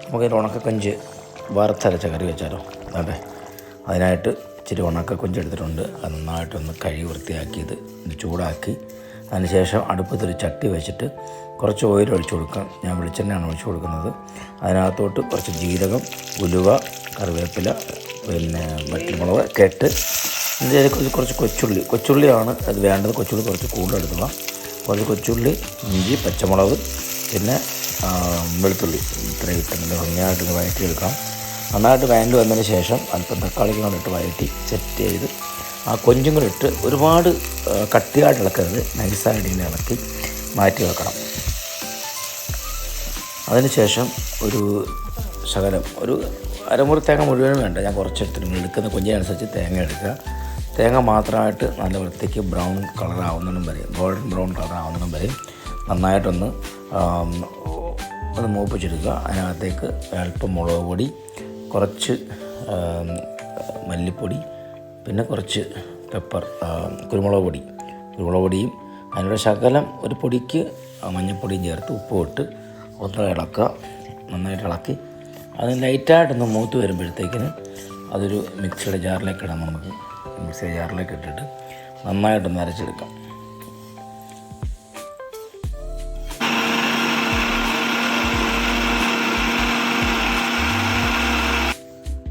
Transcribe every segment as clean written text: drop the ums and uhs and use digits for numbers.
നമുക്കൊരു ഉണക്കക്കൊഞ്ച് വറുത്തരച്ച കറി വെച്ചാലോ. അതെ, അതിനായിട്ട് ഇച്ചിരി ഉണക്കക്കൊഞ്ച് എടുത്തിട്ടുണ്ട്. അത് നന്നായിട്ടൊന്ന് കഴുകി വൃത്തിയാക്കിയത് ചൂടാക്കി അതിനുശേഷം അടുപ്പത്തൊരു ചട്ടി വെച്ചിട്ട് കുറച്ച് ഓയിൽ ഒഴിച്ചു കൊടുക്കാം. ഞാൻ വെളിച്ചെണ്ണയാണ് ഒഴിച്ചു കൊടുക്കുന്നത്. അതിനകത്തോട്ട് കുറച്ച് ജീരകം, ഉലുവ, കറിവേപ്പില, പിന്നെ വറ്റൽമുളക് ഒക്കെ ഇട്ട് ഇതിൽ കുറച്ച് കൊച്ചുള്ളിയാണ് അത് വേണ്ടത്. കൊച്ചുള്ളി കുറച്ച് കൂടുതലെടുക്കുക. കുറച്ച് കൊച്ചുള്ളി, ഇഞ്ചി, പച്ചമുളക്, പിന്നെ വെളുത്തുള്ളി ഇത്രയും ഇട്ട് നല്ല ഭംഗിയായിട്ടൊന്ന് വഴറ്റിയെടുക്കാം. നന്നായിട്ട് വഴറ്റി വന്നതിന് ശേഷം അല്പം തക്കാളിക്കും കൂടെ ഇട്ട് വഴറ്റി സെറ്റ് ചെയ്ത് ആ കൊഞ്ചും കൂടെ ഇട്ട് ഒരുപാട് കട്ടിയായിട്ട് ഇളക്കരുത്, നൈസായിട്ട് ഇങ്ങനെ ഇളക്കി മാറ്റി വെക്കണം. അതിനുശേഷം ഒരു ശകലം ഒരു അരമുറി തേങ്ങ മുഴുവനും വേണ്ട, ഞാൻ കുറച്ചെടുത്തിട്ട് എടുക്കുന്ന കൊഞ്ചിനനുസരിച്ച് തേങ്ങ എടുക്കുക. തേങ്ങ മാത്രമായിട്ട് നല്ല വൃത്തിക്ക് ബ്രൗൺ കളറാവുന്നതും വരെ, ഗോൾഡൻ ബ്രൗൺ കളറാവുന്നതും വരെ നന്നായിട്ടൊന്ന് മൂപ്പിച്ചെടുക്കുക. അതിനകത്തേക്ക് അല്പം മുളക് പൊടി, കുറച്ച് മല്ലിപ്പൊടി, പിന്നെ കുറച്ച് കുരുമുളക് പൊടിയും അതിനോട് ശകലം ഒരു പൊടിക്ക് മഞ്ഞൾപ്പൊടിയും ചേർത്ത് ഉപ്പും ഇട്ട് ഒന്ന് ഇളക്കുക. നന്നായിട്ട് ഇളക്കി അത് ലൈറ്റായിട്ടൊന്ന് മൂത്ത് വരുമ്പോഴത്തേക്കിന് അതൊരു മിക്സിയുടെ ജാറിലേക്ക് ഇടാം. നമുക്ക് മിക്സിയുടെ ജാറിലേക്ക് ഇട്ടിട്ട് നന്നായിട്ടൊന്ന് അരച്ചെടുക്കാം.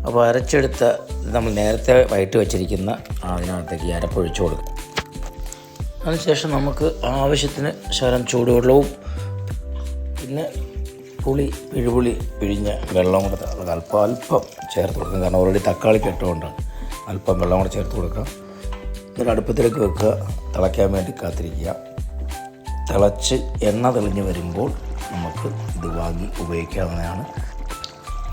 അപ്പോൾ അരച്ചെടുത്ത നമ്മൾ നേരത്തെ വഴറ്റി വച്ചിരിക്കുന്ന അതിനകത്തേക്ക് ഈ അരപ്പൊഴിച്ച് കൊടുക്കും. അതിനുശേഷം നമുക്ക് ആവശ്യത്തിന് ശകലം ചൂടുവെള്ളവും പിന്നെ പിഴുപുളി പിഴിഞ്ഞ വെള്ളം കൂടെ അല്പം ചേർത്ത് കൊടുക്കാം. കാരണം ഓൾറെഡി തക്കാളിക്ക് ഇട്ടുകൊണ്ടാണ്. അല്പം വെള്ളം കൂടെ ചേർത്ത് കൊടുക്കാം. എന്നിട്ട് അടുപ്പത്തിലേക്ക് വെക്കുക, തിളയ്ക്കാൻ വേണ്ടി കാത്തിരിക്കുക. തിളച്ച് എണ്ണ തെളിഞ്ഞ് വരുമ്പോൾ നമുക്ക് ഇത് വാങ്ങി ഉപയോഗിക്കാവുന്നതാണ്.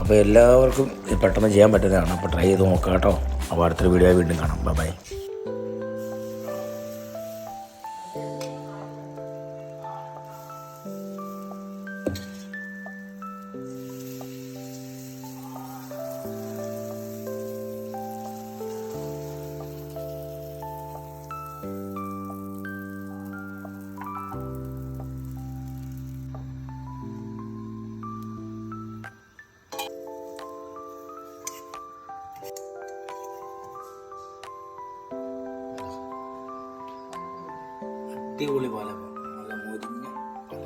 അപ്പോൾ എല്ലാവർക്കും പെട്ടെന്ന് ചെയ്യാൻ പറ്റുന്നതാണ്. അപ്പോൾ ട്രൈ ചെയ്ത് നോക്കാം കേട്ടോ. അപ്പോൾ അടുത്തൊരു വീഡിയോ വീണ്ടും കാണാം. ബൈ. അടിപൊളി പാലപ്പം, നല്ല മൊരിഞ്ഞ പാലപ്പം.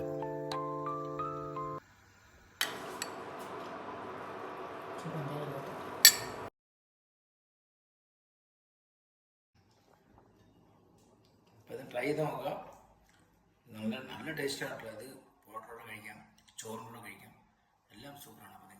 അപ്പോൾ ഇത് ട്രൈ ചെയ്ത് നോക്കാം. നല്ല ടേസ്റ്റാണ്. ഇത് പൊറോട്ടയോടെ കഴിക്കാം, ചോറിനോടെ കഴിക്കാം, എല്ലാം സൂപ്പറാണ്.